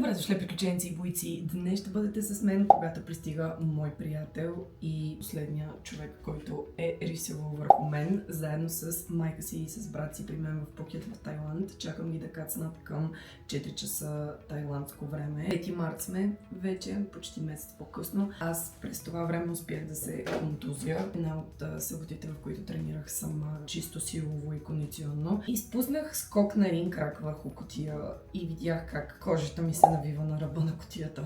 Добре дошли, приключенци и бойци! Днес ще бъдете с мен, когато пристига мой приятел и последния човек, който е рисувал върху мен, заедно с майка си и с брат си при мен в Пхукет в Тайланд. Чакам ги да кацнат към 4 часа тайландско време. 5 март сме вече, почти месец по-късно. Аз през това време успях да се контузя. Една от съботите, в които тренирах сама чисто силово и кондиционно. И спуснах скок на един крак върху кутия и видях как кожата ми се навива на ръба на кутията.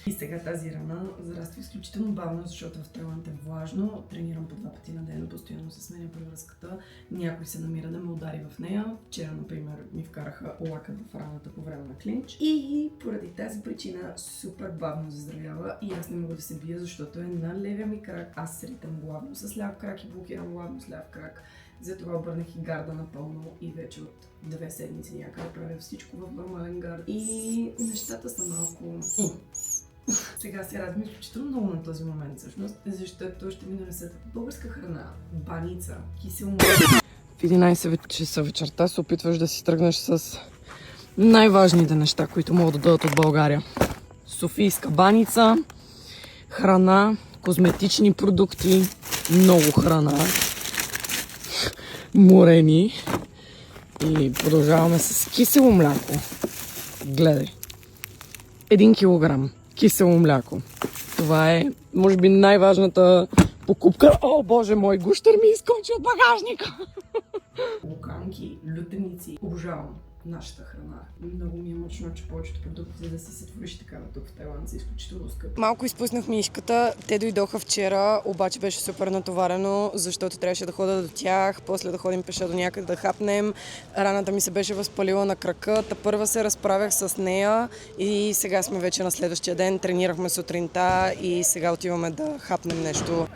И сега тази рана зараства изключително бавно, защото в Тайланд е влажно. Тренирам по 2 пъти на ден, постоянно се сменя превръзката. Някой се намира да ме удари в нея. Вчера, например, ми вкараха лакът в раната по време на клинч. И поради тази причина супер бавно заздравява и аз не мога да се бия, защото е на левия ми крак. Аз се ритам главно с ляв крак и блокирам главно с ляв крак. Затова обърнах и гарда напълно и вече от 2 седмици някъде правя всичко в нормален гард. И нещата са малко... Сега се радвам изключително много на този момент всъщност, защото ще ми донесат българска храна, баница, кисело мляко. В 11 часа вечерта се опитваш да си тръгнеш с най-важните неща, които могат да дадат от България. Софийска баница, храна, козметични продукти, много храна, морени и продължаваме с кисело мляко. Гледай, 1 килограм кисело мляко. Това е, може би, най-важната покупка. О, боже мой, гущер ми изкочи от багажника! Луканки, лютеници. Обожавам нашата храна. Много ми е мъчно, че повечето продукти, за да си се твориш такава тук в Тайланд, са изключително скъпи. Малко изпуснах мишката. Те дойдоха вчера, обаче беше супер натоварено, защото трябваше да ходя до тях, после да ходим пеша до някъде да хапнем. Раната ми се беше възпалила на крака. Първа се разправях с нея и сега сме вече на следващия ден. Тренирахме сутринта и сега отиваме да хапнем нещо.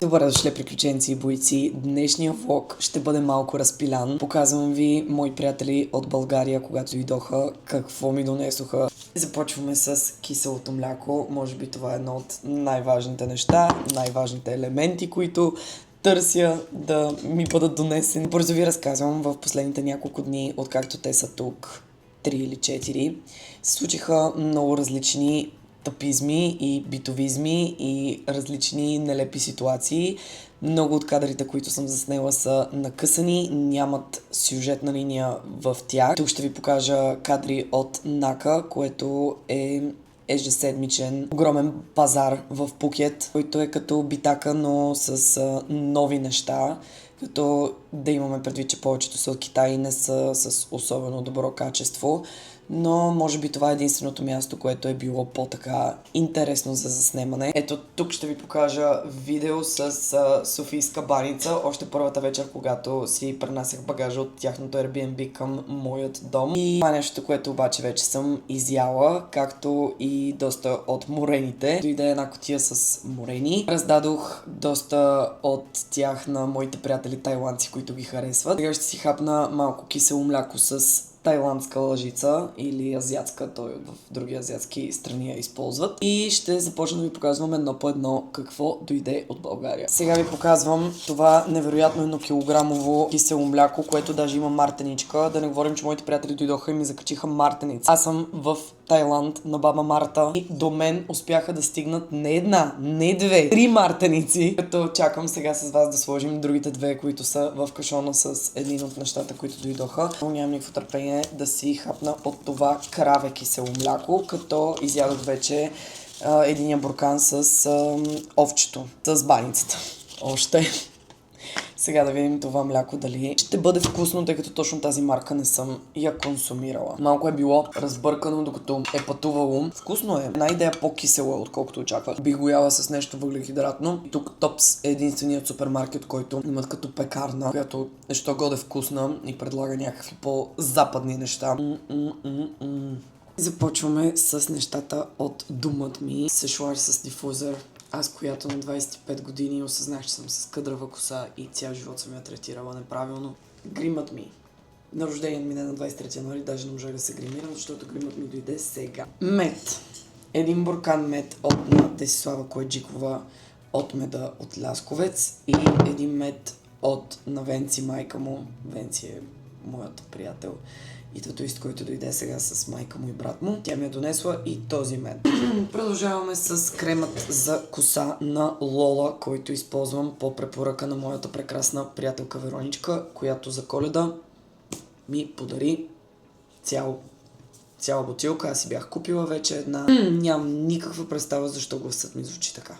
Добре дошли, приключенци и бойци. Днешния влог ще бъде малко разпилян. Показвам ви мои приятели от България, когато дойдоха, какво ми донесоха. Започваме с киселото мляко. Може би това е едно от най-важните неща, най-важните елементи, които търся да ми бъдат донесени. Бързо ви разказвам, в последните няколко дни, откакто те са тук, 3 или 4, се случиха много различни тъпизми и битовизми и различни нелепи ситуации. Много от кадрите, които съм заснела, са накъсани, нямат сюжетна линия в тях. Тук ще ви покажа кадри от Нака, което е ежеседмичен огромен пазар в Пхукет, който е като Битака, но с нови неща. Като да имаме предвид, че повечето са от Китай и не са с особено добро качество. Но може би това е единственото място, което е било по-така интересно за заснемане. Ето тук ще ви покажа видео с Софийска баница. Още първата вечер, когато си пренасях багажа от тяхното Airbnb към моят дом. И това е нещо, което обаче вече съм изяла, както и доста от морените. Дойде една кутия с морени. Раздадох доста от тях на моите приятели тайландци, които ги харесват. Сега ще си хапна малко кисело мляко с тайландска лъжица или азиатска, той в други азиатски страни я използват. И ще започна да ви показвам едно по едно какво дойде от България. Сега ви показвам това невероятно 1-килограмово кисело мляко, което даже има мартеничка. Да не говорим, че моите приятели дойдоха и ми закачиха мартеница. Аз съм в Тайланд на баба Марта и до мен успяха да стигнат не една, не две, 3 мартеници. Като чакам сега с вас да сложим другите две, които са в кашона с един от нещата, които дойдоха. Но нямам никакво търпение да си хапна от това краве кисело мляко, като изядох вече единия буркан с овчето, с баницата. Още. Сега да видим това мляко дали ще бъде вкусно, тъй като точно тази марка не съм я консумирала. Малко е било разбъркано, докато е пътувало. Вкусно е. Една идея по-кисело е, отколкото очаквах. Бих го яла с нещо въглехидратно. И тук Топс е единственият супермаркет, който имат като пекарна, която е що годе вкусна и предлага някакви по-западни неща. Започваме с нещата от думът ми. Сешуар с дифузър. Аз, която на 25 години осъзнах, че съм с къдрава коса и цял живот съм я третирала неправилно. Гримът ми. На рождение ми не на 23 януари, даже не можах да се гримирам, защото гримът ми дойде сега. Мед. Един буркан мед от на Десислава Коеджикова от меда от Лясковец и един мед от на Венци, майка му. Венци е моят приятел и татуист, който дойде сега с майка му и брат му. Тя ми е донесла и този мед. Продължаваме с кремът за коса на Лола, който използвам по препоръка на моята прекрасна приятелка Вероничка, която за Коледа ми подари цяла бутилка. Аз си бях купила вече една. Нямам никаква представа защо гласът ми звучи така.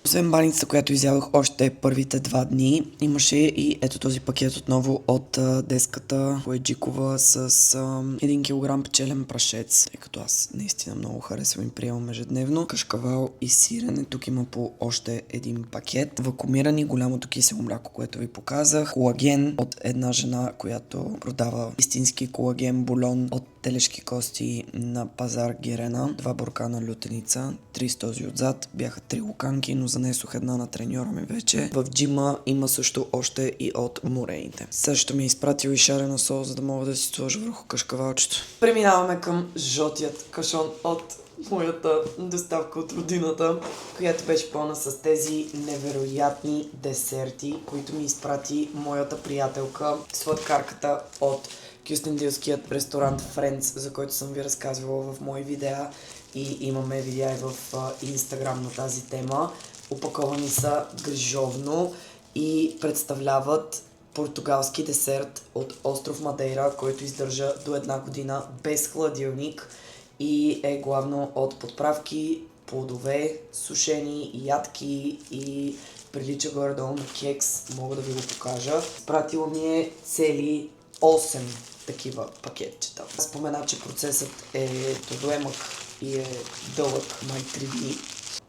Освен баницата, която изядох още първите 2 дни, имаше и ето този пакет отново от деската Коеджикова с 1 килограм печелен прашец, тъй като аз наистина много харесвам и приемам ежедневно. Кашкавал и сирене, тук има по още един пакет. Вакуумирани, голямото кисело мляко, което ви показах. Колаген от една жена, която продава истински колаген бульон от телешки кости на пазар Герена. 2 буркана лютеница, 3 с този отзад. Бяха 3 луканки, но занесох една на треньора ми вече. В джима има също още и от морените. Също ми е изпратил и шарена сол, за да мога да си сложа върху кашкавалчето. Преминаваме към жълтият кашон от моята доставка от родината, която беше пълна с тези невероятни десерти, които ми изпрати моята приятелка, сладкарката от кюстендилският ресторант Friends, за който съм ви разказвала в мои видеа и имаме видеа и в Инстаграм на тази тема. Опаковани са грижовно и представляват португалски десерт от остров Мадейра, който издържа до 1 година без хладилник и е главно от подправки, плодове, сушени, ядки и прилича горе-долу на кекс. Мога да ви го покажа. Пратила ми е цели 8 такива пакетчета. Спомена, че процесът е трудоемък и е дълъг, май 3 дни.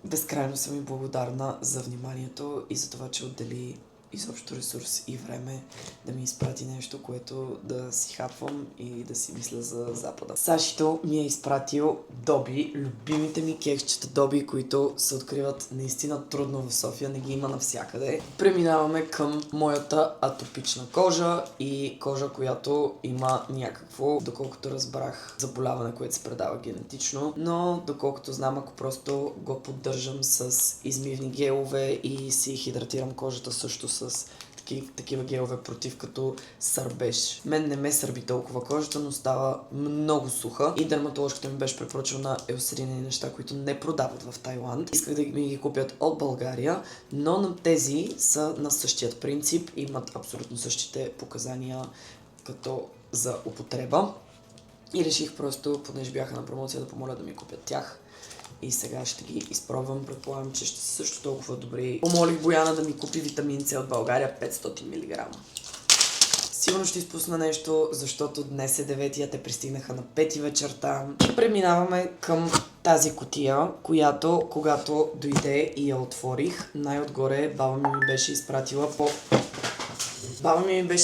Безкрайно съм и благодарна за вниманието и за това, че отдели изобщо ресурс и време да ми изпрати нещо, което да си хапвам и да си мисля за Запада. Сашито ми е изпратил Доби, любимите ми кексчета Доби, които се откриват наистина трудно в София, не ги има навсякъде. Преминаваме към моята атопична кожа и кожа, която има някакво, доколкото разбрах, заболяване, което се предава генетично, но доколкото знам, ако просто го поддържам с измивни гелове и си хидратирам кожата също с такива гелове против като сърбеж. Мен не ме сърби толкова кожата, но става много суха и дерматоложката ми беше препоръчала на еусерини неща, които не продават в Тайланд. Исках да ми ги купят от България, но на тези са на същият принцип, имат абсолютно същите показания като за употреба. И реших просто, понеже бяха на промоция, да помоля да ми купят тях. И сега ще ги изпробвам. Предполагам, че ще са също толкова добри. Помолих Бояна да ми купи витамин С от България 500 мг. Сигурно ще изпусна нещо, защото днес е 9, те пристигнаха на 5 вечерта. И преминаваме към тази кутия, която когато дойде и я отворих, най-отгоре баба ми беше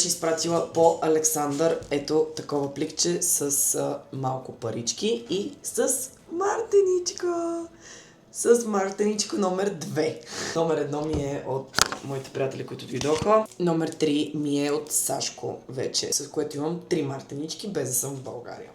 изпратила по Александър ето такова пликче с малко парички и с мартеничка. с мартеничка номер 2. Номер 1 ми е от моите приятели, които дойдоха. Номер 3 ми е от Сашко вече, с което имам 3 мартенички, без да съм в България.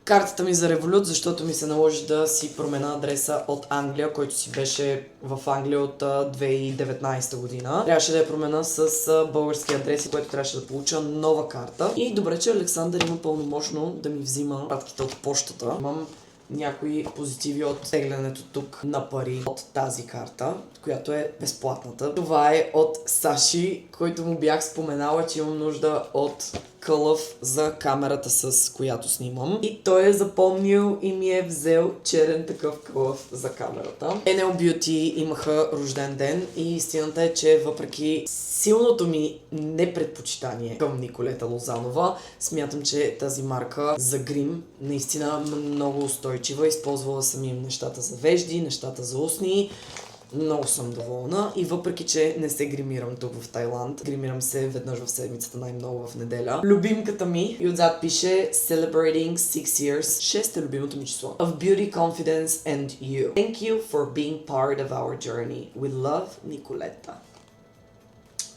Картата ми за Revolut, защото ми се наложи да си променя адреса от Англия, който си беше в Англия от 2019 година. Трябваше да я променя с български адрес, което трябваше да получа нова карта. И добре, че Александър има пълномощно да ми взима пратките от почтата. Имам някои позитиви от теглянето тук на пари от тази карта, която е безплатната. Това е от Саши, който му бях споменала, че имам нужда от кълъв за камерата, с която снимам. И той е запомнил и ми е взел черен такъв кълъв за камерата. NL Beauty имаха рожден ден и истината е, че въпреки силното ми непредпочитание към Николета Лозанова, смятам, че тази марка за грим наистина много устойчива. Използвала съм им нещата за вежди, нещата за устни. Много съм доволна и въпреки, че не се гримирам тук в Тайланд, гримирам се веднъж в седмицата, най-много в неделя. Любимката ми и отзад пише Celebrating 6 years. 6 е любимото ми число. Of beauty, confidence and you. Thank you for being part of our journey. With love, Николета.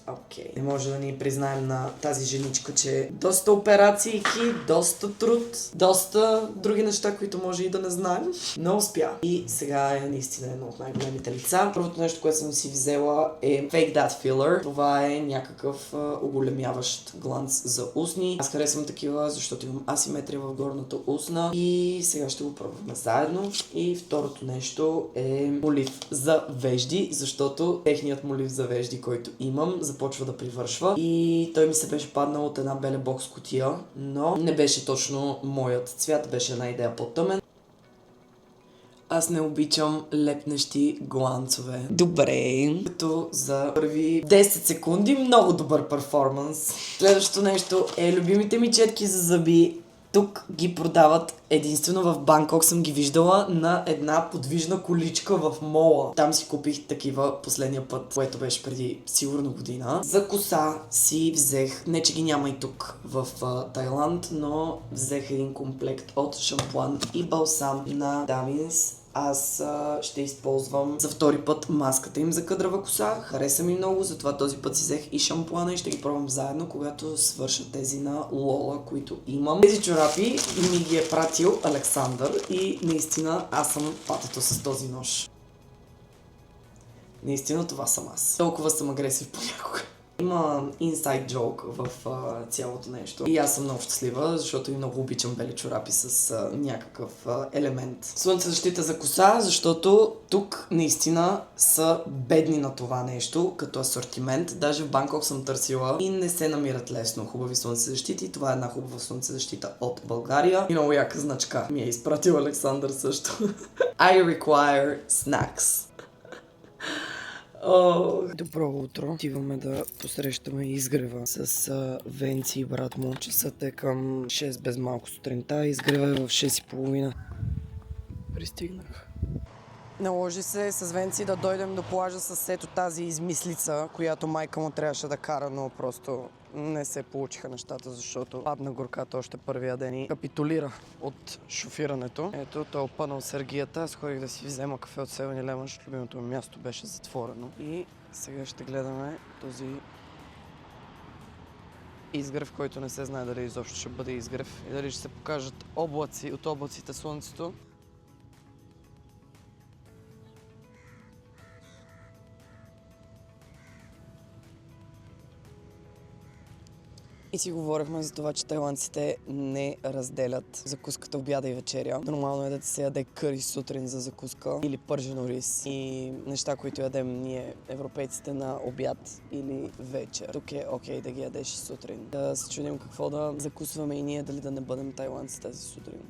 Окей. Не може да ни признаем на тази женичка, че доста операции, доста труд, доста други неща, които може и да не знаем, но успя. И сега е наистина едно от най-големите лица. Първото нещо, което съм си взела е Fake That Filler. Това е някакъв оголемяващ гланц за устни. Аз харесвам такива, защото имам асиметрия в горната устна и сега ще го пробваме заедно. И второто нещо е молив за вежди, защото техният молив за вежди, който имам, започва да привършва и той ми се беше паднал от една беле бокс кутия, но не беше точно моят цвят, беше една идея по-тъмен. Аз не обичам лепнещи гланцове. Добре. Като за първи 10 секунди много добър перформанс. Следващото нещо е любимите ми четки за зъби. Тук ги продават единствено в Банкок, съм ги виждала на една подвижна количка в мола. Там си купих такива последния път, което беше преди сигурно година. За коса си взех, не че ги няма и тук в Тайланд, но взех един комплект от шампуан и балсам на Damins. Аз ще използвам за втори път маската им за къдрава коса. Хареса ми много, затова този път си взех и шампуана и ще ги пробвам заедно, когато свърша тези на Лола, които имам. Тези чорапи ми ги е пратил Александър и наистина аз съм патето с този нож. Наистина това съм аз. Толкова съм агресив понякога. Има inside joke в цялото нещо. И аз съм много щастлива, защото и много обичам бели чорапи с някакъв елемент. Слънцезащита за коса, защото тук наистина са бедни на това нещо, като асортимент. Даже в Банкок съм търсила и не се намират лесно хубави слънцезащити. Това е една хубава слънцезащита от България. И много яка значка ми е изпратил Александър също. I require snacks. Добро утро. Отиваме да посрещаме изгрева с Венци и брат му. Часът е към 6 без малко сутринта. Изгрева е в 6:30. Пристигнах. Наложи се с Венци да дойдем до плажа с ето тази измислица, която майка му трябваше да кара, но просто не се получиха нещата, защото падна горката още първия ден и капитулира от шофирането. Ето, той е опънал сергията. Аз ходих да си взема кафе от 7-Eleven, защото любимото ми място беше затворено. И сега ще гледаме този изгрев, който не се знае дали изобщо ще бъде изгрев и дали ще се покажат облаци, от облаците слънцето. И си говорихме за това, че тайландците не разделят закуската, обяда и вечеря. Нормално е да ти се яде къри сутрин за закуска или пържено рис и неща, които ядем ние, европейците, на обяд или вечер. Тук е окей да ги ядеш и сутрин. Да се чудим какво да закусваме и ние, дали да не бъдем тайландци тази сутрин.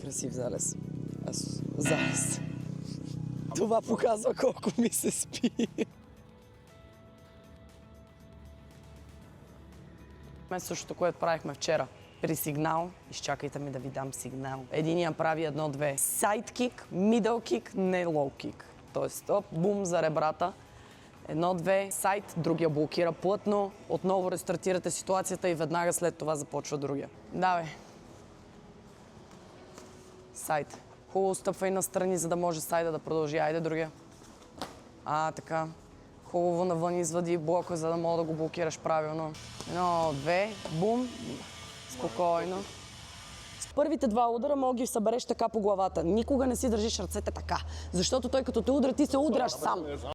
Красив залез. Залез. Това показва колко ми се спи. Същото, което правихме вчера. При сигнал, изчакайте ми да ви дам сигнал. Единия прави 1-2. Сайдкик, мидъл кик, не лоу кик. Тоест, бум за ребрата. 1-2, сайд, другия блокира плътно. Отново рестартирате ситуацията и веднага след това започва другия. Давай. Сайд. Хубаво стъпвай настрани, за да може сайда да продължи. Айде другия. Така. Хубаво навън извади блока, за да мога да го блокираш правилно. 1, 2, бум. Спокойно. С първите 2 удара мога ги събереш така по главата. Никога не си държиш ръцете така. Защото той като те удра, ти се удряш сам.